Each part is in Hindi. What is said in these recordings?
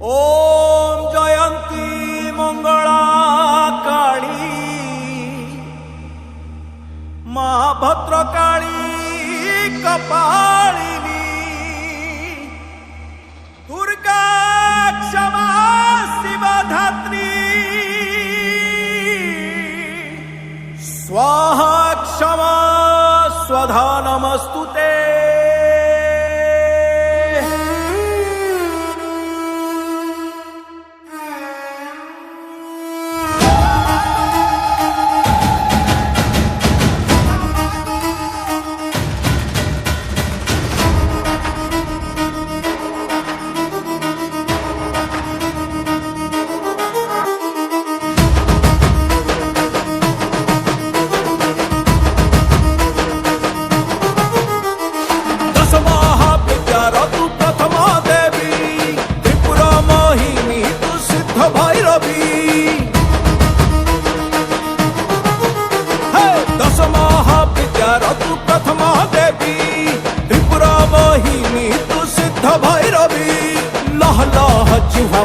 ओम जयंती मंगला काली मां भद्रकाली कपालिनी दुर्गा क्षमा शिवा धात्री स्वाहा क्षमा स्वधा नमस्तुते।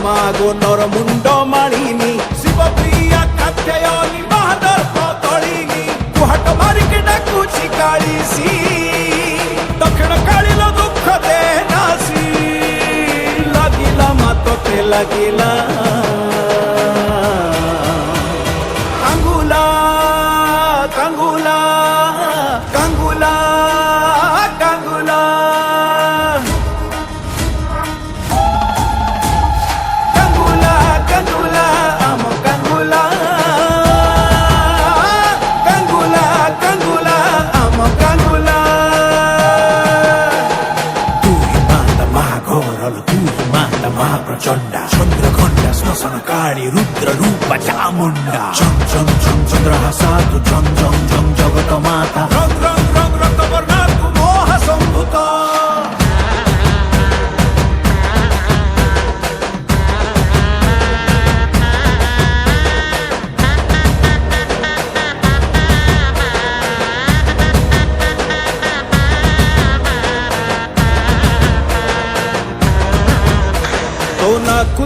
मागो नर मुंड मालिनी शिव प्रिया कात्यायनी महादर पतलिनी कुहाट मारिके डाकुची कालीसी दक्षिण काली लो दुख दे नासी लागिला मातोते लागिला कांगुला कांगुला कांगुला कांगुला प्रचंडा चंद्रखंडा श्मशान काली रुद्र रूप चामुंडा झम झम झम चंद्र साधु झम झम झम जगत माता रंग रंग रंग रक्त वर्णा तु मोह संभूत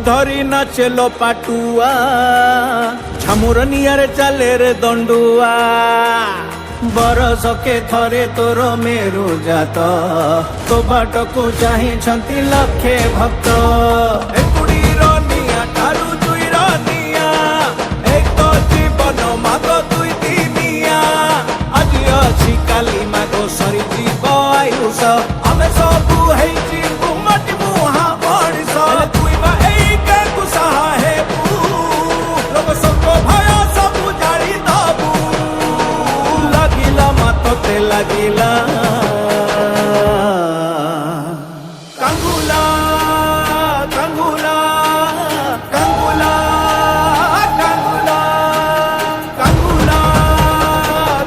धरी नाचेलो पाटुआ छामुर नियारे चाले रे दंडुआ बरस के थरे तोर मेरु जात तो बाट को चाहे छंती लक्षे भक्त एकुड़ीर निया ठारू दुईर निया एक तो जीवन माग दुई दिनिया आज अछि काली माग सरी जीव आयुष आमे सबु हेछि गुमटी मुहा बणिस लागिला कांगुला कांगुला कांगुला कांगुला कांगुला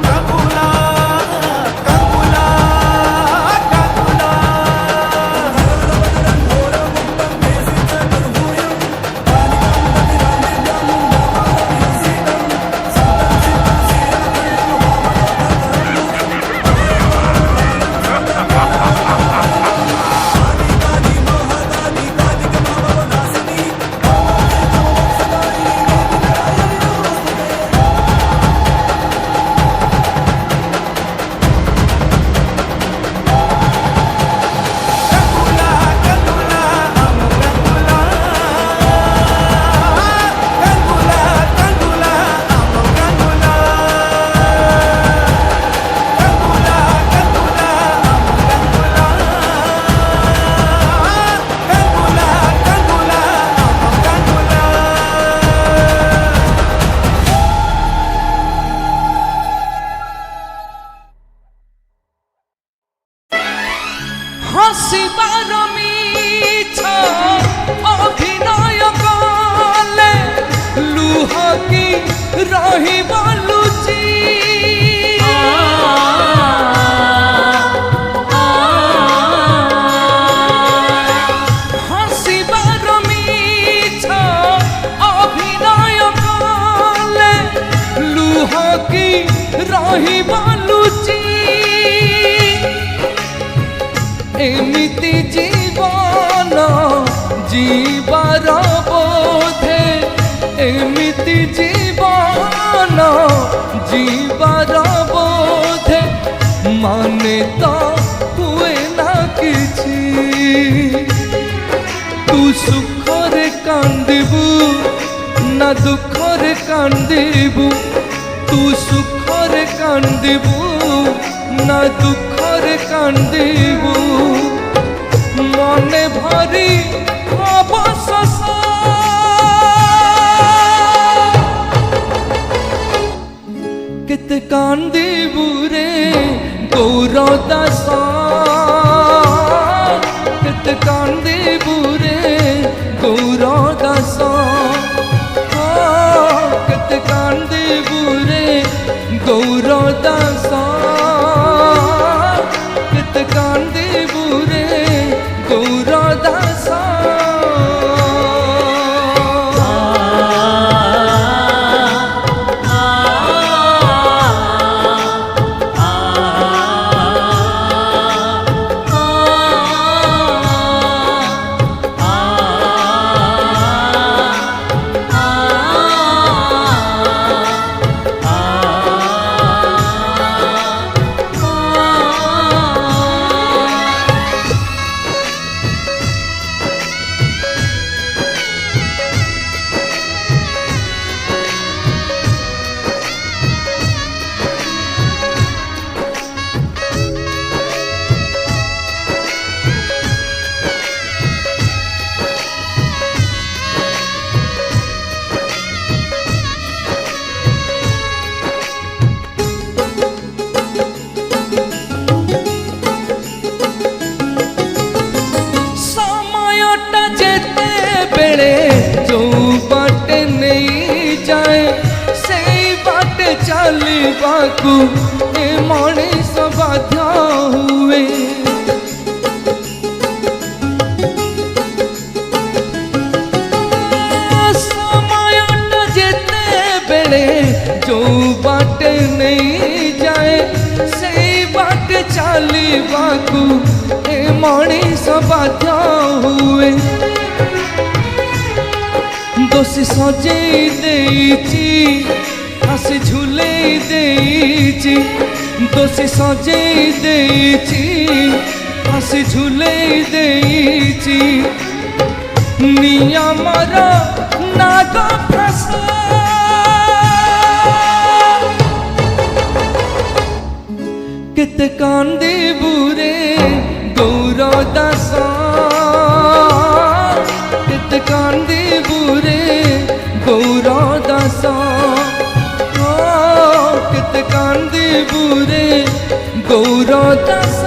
कांगुला कांगुला हसिबार मिछ अभिनय कले लुह की रहिब लुचि हसिबार मिछ अभिनय कले लुह की रहिब लुचि एमिति जीवन जीवार सुखरे कांदिबू ना दुखरे कांदिबू तू सुखरे कांदिबू ना दुखरे कांदिबू मने भरी अबशस केते कांदिबू रे गौरदास केते कांदिबू रे गौरदास केते कांदिबू रे गौरदास केते कांदिबू रे गौरदास जो बाटे नहीं जाए से बाटे चलवाकू ए मनीष बाध्य हुए समयटा जेते बेले जो बाटे नहीं जाए से बाटे चलवाकू ए मनीष बाध्य हुए दोषी सजेई देइची हासि झुलेई देइची दोषी सजेई देइची हासि झुलेई देइची नियमर नाग फास केते कांदिबू रे गौरदास केते कांदिबू रे गौरदास केते कांदिबू रे गौरदास